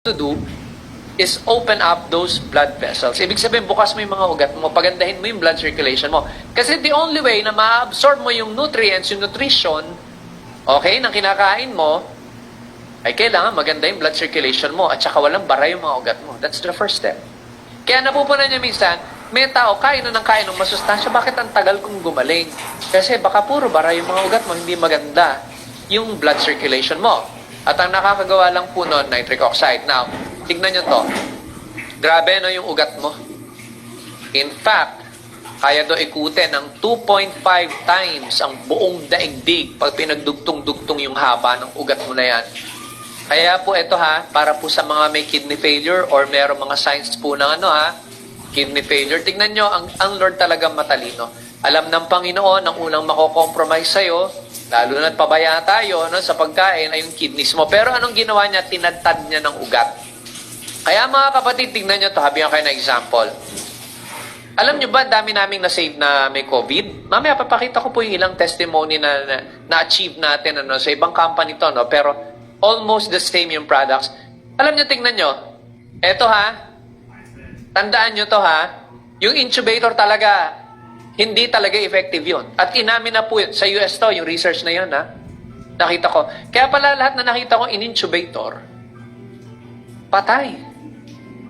to do is open up those blood vessels. Ibig sabihin, bukas mo yung mga ugat mo, pagandahin mo yung blood circulation mo. Kasi the only way na ma-absorb mo yung nutrients, yung nutrition, okay, ng kinakain mo, ay kailangan maganda yung blood circulation mo at saka walang bara yung mga ugat mo. That's the first step. Kaya napupunan niya minsan, may tao, kain ng masustansya, bakit ang tagal kong gumaling? Kasi baka puro bara yung mga ugat mo, hindi maganda yung blood circulation mo. At ang nakakagawa lang po nun, nitric oxide. Now, tignan nyo to. Grabe no yung ugat mo. In fact, kaya do ikutin ng 2.5 times ang buong daigdig pag pinagdugtong-dugtong yung haba ng ugat mo na yan. Kaya po ito para po sa mga may kidney failure or meron mga signs po ng kidney failure. Tignan nyo, ang Lord talagang matalino. Alam ng Panginoon, ang unang mako-compromise sa'yo, lalo na't pabaya tayo sa pagkain ay yung kidneys mo. Pero anong ginawa niya? Tinadtad niya ng ugat. Kaya mga kapatid, tignan nyo ito. Habigyan kayo ng example. Alam nyo ba, dami naming na-save na may COVID? Mamaya, papakita ko po yung ilang testimony na-achieve natin sa ibang company to. No? Pero almost the same yung products. Alam nyo, tignan nyo. Eto tandaan nyo to yung incubator talaga, hindi talaga effective yun. At inamin na po yun. Sa US to, yung research na yun, nakita ko. Kaya pala lahat na nakita ko in-incubator, patay.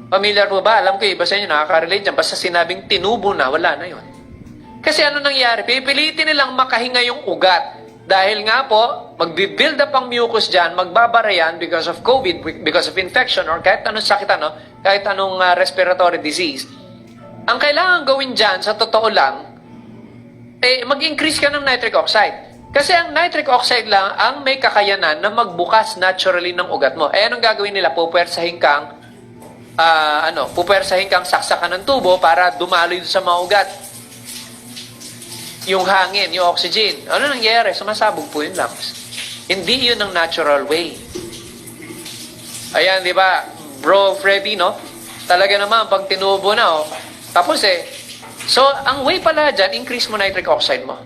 Familiar po ba? Alam ko, iba sa inyo, nakaka-relate dyan. Basta sinabing tinubo na, wala na yun. Kasi ano nangyari? Pipilitin nilang makahinga yung ugat. Dahil nga po, magbibuild up ang mucus dyan, magbabara yan because of COVID, because of infection, or kahit anong sakit, kahit anong respiratory disease. Ang kailangan gawin dyan, sa totoo lang, mag-increase ka ng nitric oxide. Kasi ang nitric oxide lang ang may kakayanan na magbukas naturally ng ugat mo. Anong gagawin nila? Pupuwersahin kang saksakan ng tubo para dumaloy sa mga ugat. Yung hangin, yung oxygen. Ano nangyayari? Sumasabog po yung lungs. Hindi yun ang natural way. Ayan, di ba? Bro Freddy, no? Talaga naman, pag tinubo na, tapos so, ang way pala dyan, increase mo nitric oxide mo.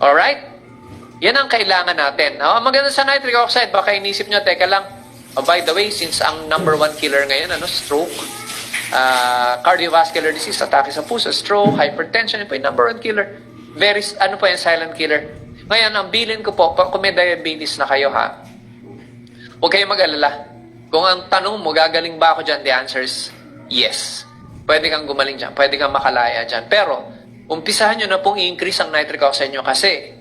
Alright? Yan ang kailangan natin. Maganda sa nitric oxide, baka inisip nyo, teka lang, by the way, since ang number 1 killer ngayon, stroke, cardiovascular disease, atake sa puso, stroke, hypertension, yun po yung number 1 killer. Very, silent killer. Ngayon, ang bilin ko po, kung may diabetes na kayo, huwag kayong mag-alala. Kung ang tanong mo, gagaling ba ako dyan, the answer is yes. Pwede kang gumaling dyan, pwede kang makalaya dyan. Pero, umpisahan nyo na pong i-increase ang nitric oxide nyo kasi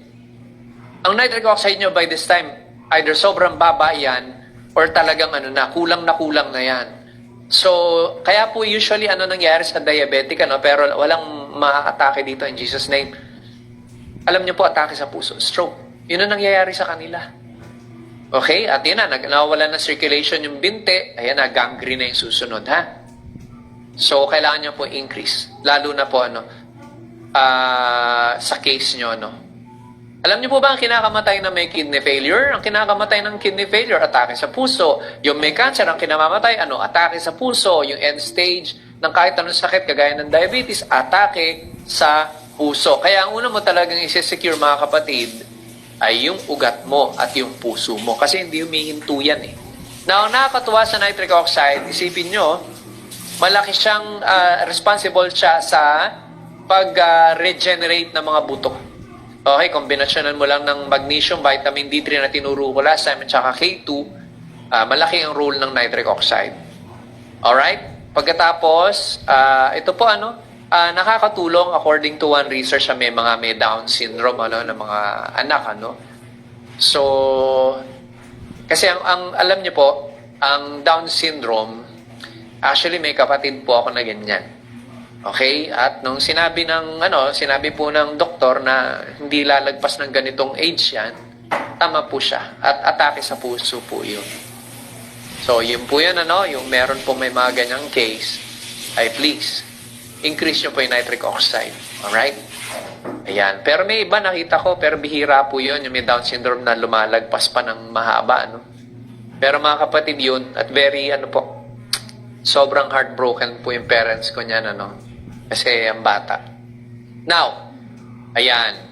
ang nitric oxide nyo by this time, either sobrang baba yan or talagang kulang na yan. So, kaya po usually nangyayari sa diabetic, pero walang ma-atake dito in Jesus' name. Alam nyo po, atake sa puso, stroke. Yun ang nangyayari sa kanila. Okay? At yun nawawala na circulation yung binte, ayan gangrene na yung susunod, So, kailangan nyo po increase. Lalo na po, sa case nyo, Alam nyo po ba ang kinakamatay na may kidney failure? Ang kinakamatay ng kidney failure, atake sa puso. Yung may cancer, ang kinamamatay, atake sa puso. Yung end stage ng kahit anong sakit, kagaya ng diabetes, atake sa puso. Kaya ang una mo talagang isi-secure, mga kapatid, ay yung ugat mo at yung puso mo. Kasi hindi humihinto yan Now, nakakatuwa sa nitric oxide, isipin nyo, malaki siyang responsible siya sa pag-regenerate ng mga buto. Okay, kombinasyonan mo lang ng magnesium, vitamin D3 na tinuro ko last time, at saka K2, malaki ang role ng nitric oxide. Alright? Pagkatapos, ito po nakakatulong according to one research na may Down syndrome ng mga anak. So, kasi ang alam niyo po, ang Down syndrome, actually, may kapatid po ako na ganyan. Okay? At nung sinabi po ng doktor na hindi lalagpas ng ganitong age yan, tama po siya. At atake sa puso po yun. So, yun po yan, yung meron po may mga ganyang case, ay please, increase nyo po yung nitric oxide. Alright? Ayan. Pero may iba nakita ko, pero bihira po yun, yung may Down syndrome na lumalagpas pa ng mahaba, Pero mga kapatid yun, at very, sobrang heartbroken po yung parents ko niyan, kasi ang bata. Now, ayan.